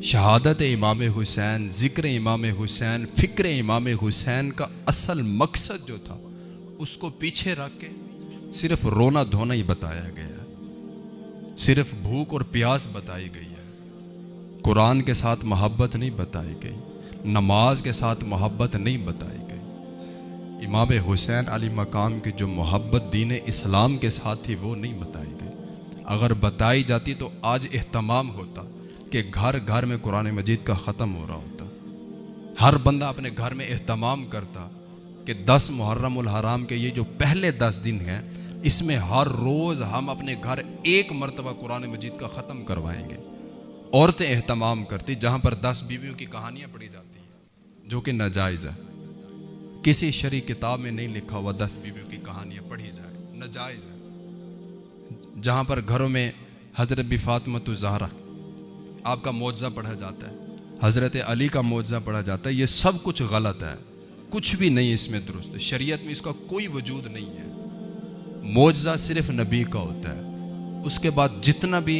शहादत इमाम हुसैन, ज़िक्र इमाम हुसैन, फ़िक्र इमाम हुसैन का असल मकसद जो था उसको पीछे रख के सिर्फ रोना धोना ही बताया गया, सिर्फ भूख और प्यास बताई गई है। कुरान के साथ मोहब्बत नहीं बताई गई, नमाज के साथ मोहब्बत नहीं बताई गई। इमाम हुसैन अली मकाम की जो मोहब्बत दीन इस्लाम के साथ थी वो नहीं बताई गई। अगर बताई जाती तो आज एहतमाम होता कि घर घर में कुरान मजीद का ख़त्म हो रहा होता। हर बंदा अपने घर में एहतमाम करता कि 10 मुहर्रम उल हराम के ये जो पहले 10 दिन हैं इसमें हर रोज़ हम अपने घर एक मरतबा कुरान मजीद का ख़त्म करवाएंगे। औरतें एहतमाम करती, जहाँ पर 10 बीवियों की कहानियाँ पढ़ी जाती हैं जो कि नाजायज़ है। किसी शरी किताब में नहीं लिखा हुआ 10 बीवियों की कहानियाँ पढ़ी जाए, नाजायज़ है। जहाँ पर घरों में हज़रत बी फ़ातिमा ज़हरा आपका मौजज़ा पढ़ा जाता है, हज़रत अली का मौजज़ा पढ़ा जाता है, ये सब कुछ गलत है, कुछ भी नहीं इसमें दुरुस्त है। शरीयत में इसका कोई वजूद नहीं है। मौजज़ा सिर्फ नबी का होता है, उसके बाद जितना भी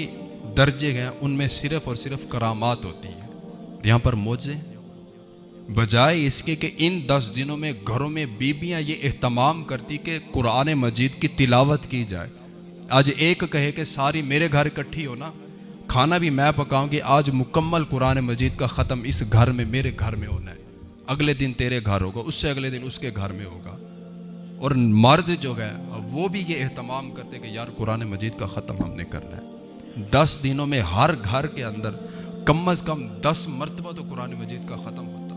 दर्जे हैं उनमें सिर्फ और सिर्फ करामात होती है। यहाँ पर मौजज़े बजाय इसके कि इन 10 दिनों में घरों में बीबियाँ ये एहतमाम करती कि कुरान मजीद की तिलावत की जाए। आज एक कहे कि सारी मेरे घर इकट्ठी हो ना, खाना भी मैं पकाऊंगी, आज मुकम्मल कुरान मजीद का ख़त्म इस घर में मेरे घर में होना है, अगले दिन तेरे घर होगा, उससे अगले दिन उसके घर में होगा। और मर्द जो है वो भी ये एहतमाम करते कि यार कुरान मजीद का ख़त्म हमने करना है। 10 दिनों में हर घर के अंदर कम अज़ कम 10 मरतबा तो कुरान मजीद का ख़त्म होता।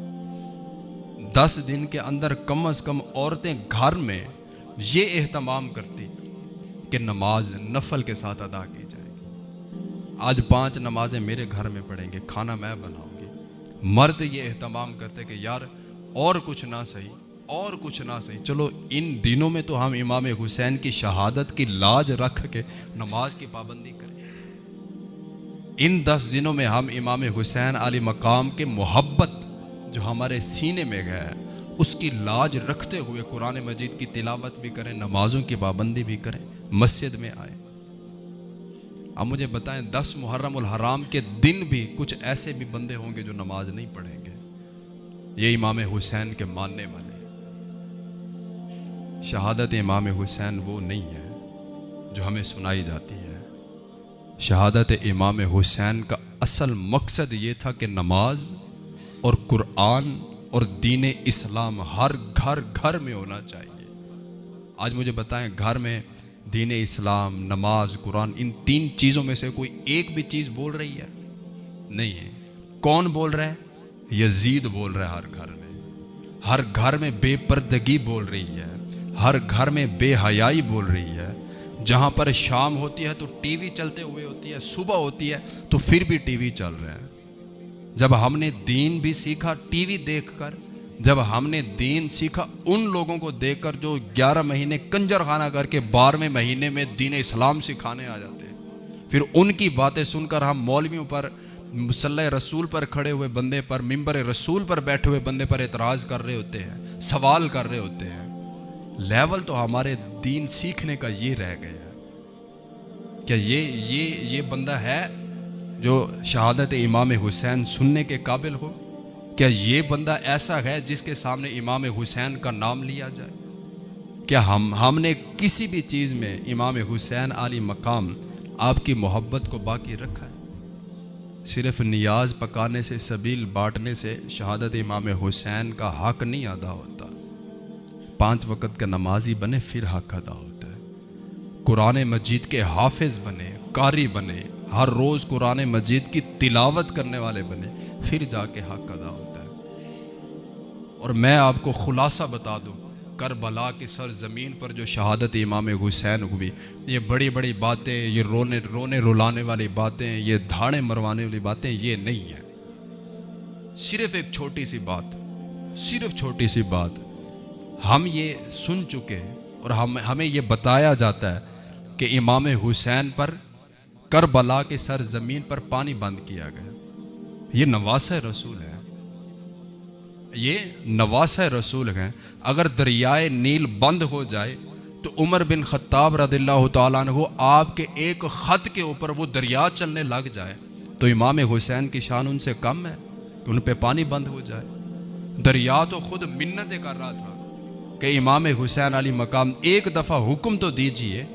10 दिन के अंदर कम अज़ कम औरतें घर में ये एहतमाम करती कि नमाज नफल के साथ अदा की जाएगी। आज 5 नमाजें मेरे घर में पढ़ेंगे, खाना मैं बनाऊंगी। मर्द ये एहतमाम करते कि यार और कुछ ना सही, और कुछ ना सही, चलो इन दिनों में तो हम इमाम हुसैन की शहादत की लाज रख के नमाज की पाबंदी करें। इन 10 दिनों में हम इमाम हुसैन अली मकाम के मोहब्बत जो हमारे सीने में है उसकी लाज रखते हुए कुरान मजीद की तिलावत भी करें, नमाजों की पाबंदी भी करें, मस्जिद में आए। अब मुझे बताएं 10 मुहर्रम उल हराम के दिन भी कुछ ऐसे भी बंदे होंगे जो नमाज नहीं पढ़ेंगे। ये इमाम हुसैन के मानने वाले। शहादत इमाम हुसैन वो नहीं है जो हमें सुनाई जाती है। शहादत इमाम हुसैन का असल मकसद ये था कि नमाज और कुरान और दीन इस्लाम हर घर घर में होना चाहिए। आज मुझे बताएं घर में दीन इस्लाम, नमाज, कुरान, इन 3 चीज़ों में से कोई एक भी चीज़ बोल रही है? नहीं है। कौन बोल रहा है? यजीद बोल रहा है। हर घर में, हर घर में बेपर्दगी बोल रही है, हर घर में बेहयाई बोल रही है। जहाँ पर शाम होती है तो टीवी चलते हुए होती है, सुबह होती है तो फिर भी टीवी चल रहा है। जब हमने दीन भी सीखा टीवी देखकर, जब हमने दीन सीखा उन लोगों को देखकर जो 11 महीने कंजर खाना करके 12वें महीने में दीन इस्लाम सिखाने आ जाते हैं। फिर उनकी बातें सुनकर हम मौलवियों पर, मुसल्ले रसूल पर खड़े हुए बंदे पर, मिंबर रसूल पर बैठे हुए बंदे पर एतराज़ कर रहे होते हैं, सवाल कर रहे होते हैं। लेवल तो हमारे दीन सीखने का ये रह गया। क्या ये बंदा है जो शहादत इमाम हुसैन सुनने के काबिल हो? क्या ये बंदा ऐसा है जिसके सामने इमाम हुसैन का नाम लिया जाए? क्या हमने किसी भी चीज़ में इमाम हुसैन अली मकाम आपकी मोहब्बत को बाकी रखा है? सिर्फ नियाज पकाने से, सबील बांटने से शहादत इमाम हुसैन का हक नहीं अदा होता। 5 वक़्त का नमाजी बने फिर हक अदा होता है। कुरान मजीद के हाफिज बने, कारी बने, हर रोज़ कुरान मजीद की तिलावत करने वाले बने, फिर जाके हक अदा होता है। और मैं आपको खुलासा बता दूं, करबला की सर ज़मीन पर जो शहादत इमाम हुसैन हुई, ये बड़ी बड़ी बातें, ये रोने रुलाने वाली बातें, ये धाड़े मरवाने वाली बातें ये नहीं है। सिर्फ एक छोटी सी बात, सिर्फ छोटी सी बात हम ये सुन चुके और हमें ये बताया जाता है कि इमाम हुसैन पर करबला के सर ज़मीन पर पानी बंद किया गया। ये नवासा रसूल है, ये नवासा रसूल है। अगर दरियाए नील बंद हो जाए तो उमर बिन खत्ताब रदिल्लाहु ताला अन्हु आपके एक ख़त के ऊपर वो दरिया चलने लग जाए तो इमाम हुसैन की शान उनसे कम है कि उन पे पानी बंद हो जाए? दरिया तो खुद मिन्नतें कर रहा था कि इमाम हुसैन अली मकाम एक दफ़ा हुक्म तो दीजिए,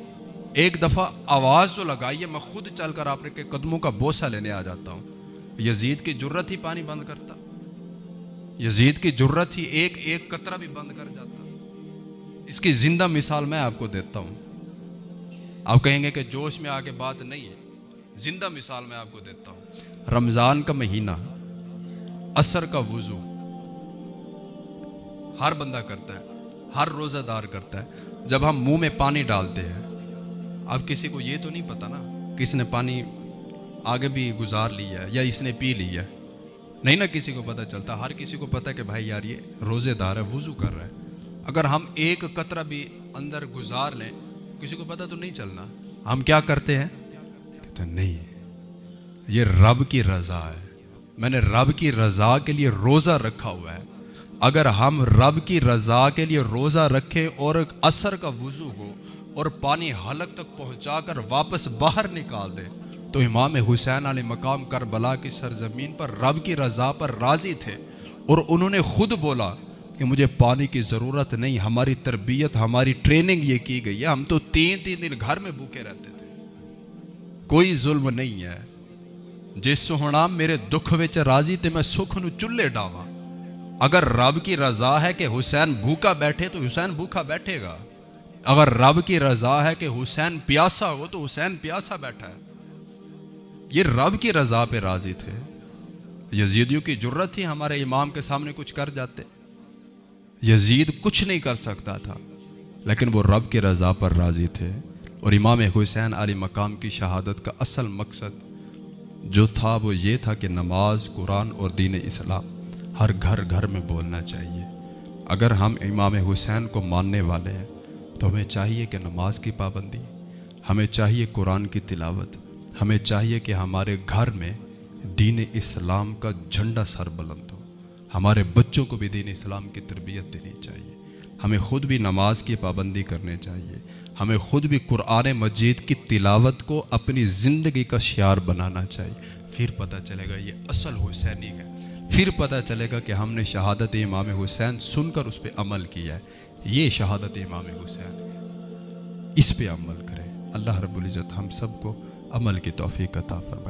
एक दफ़ा आवाज़ तो लगाइए, मैं खुद चलकर आपके कदमों का बोसा लेने आ जाता हूँ। यजीद की जुर्रत ही पानी बंद करता, यजीद की जुर्रत ही एक एक कतरा भी बंद कर जाता। इसकी जिंदा मिसाल मैं आपको देता हूँ। आप कहेंगे कि जोश में आके बात नहीं है, जिंदा मिसाल मैं आपको देता हूँ। रमज़ान का महीना, असर का वुज़ू हर बंदा करता है, हर रोज़ादार करता है। जब हम मुंह में पानी डालते हैं, अब किसी को ये तो नहीं पता ना कि इसने पानी आगे भी गुजार लिया है या इसने पी लिया है, नहीं ना, किसी को पता चलता। हर किसी को पता है कि भाई यार ये रोज़ेदार है, वुज़ू कर रहा है। अगर हम एक कतरा भी अंदर गुजार लें, किसी को पता तो नहीं चलना। हम क्या करते हैं? कहते हैं नहीं, ये रब की रज़ा है, मैंने रब की रज़ा के लिए रोज़ा रखा हुआ है। अगर हम रब की रज़ा के लिए रोज़ा रखें और असर का वुज़ू हो और पानी हलक तक पहुंचाकर वापस बाहर निकाल दें, तो इमाम हुसैन अली मकाम करबला की सरजमीन पर रब की रज़ा पर राज़ी थे और उन्होंने खुद बोला कि मुझे पानी की ज़रूरत नहीं, हमारी तरबियत, हमारी ट्रेनिंग ये की गई है, हम तो 3-3 दिन घर में भूखे रहते थे, कोई जुल्म नहीं है। जिस सोहना मेरे दुख विच राज़ी ते मैं सुख नू चुल्ले डावां। अगर रब की रज़ा है कि हुसैन भूखा बैठे तो हुसैन भूखा बैठेगा। अगर रब की रज़ा है कि हुसैन प्यासा हो तो हुसैन प्यासा बैठा है। ये रब की रज़ा पे राज़ी थे। यजीदियों की जुर्रत ही हमारे इमाम के सामने कुछ कर जाते। यजीद कुछ नहीं कर सकता था, लेकिन वो रब की रज़ा पर राज़ी थे। और इमाम हुसैन अली मकाम की शहादत का असल मकसद जो था वो ये था कि नमाज, कुरान और दीन इस्लाम हर घर घर में बोलना चाहिए। अगर हम इमाम हुसैन को मानने वाले हैं तो हमें चाहिए कि नमाज की पाबंदी, हमें चाहिए कुरान की तिलावत, हमें चाहिए कि हमारे घर में दीन इस्लाम का झंडा सर बुलंद हो। हमारे बच्चों को भी दीन इस्लाम की तरबियत देनी चाहिए। हमें ख़ुद भी नमाज की पाबंदी करनी चाहिए। हमें ख़ुद भी कुरान मजीद की तिलावत को अपनी ज़िंदगी का शियार बनाना चाहिए। फिर पता चलेगा ये असल हुसैनी है। फिर पता चलेगा कि हमने शहादत इमाम हुसैन सुनकर उस पर अमल किया है। ये शहादत इमाम हुसैन है, इस पे अमल करें। अल्लाह रब्बुल इज़्ज़त हम सबको अमल की तौफीक अता फरमाए।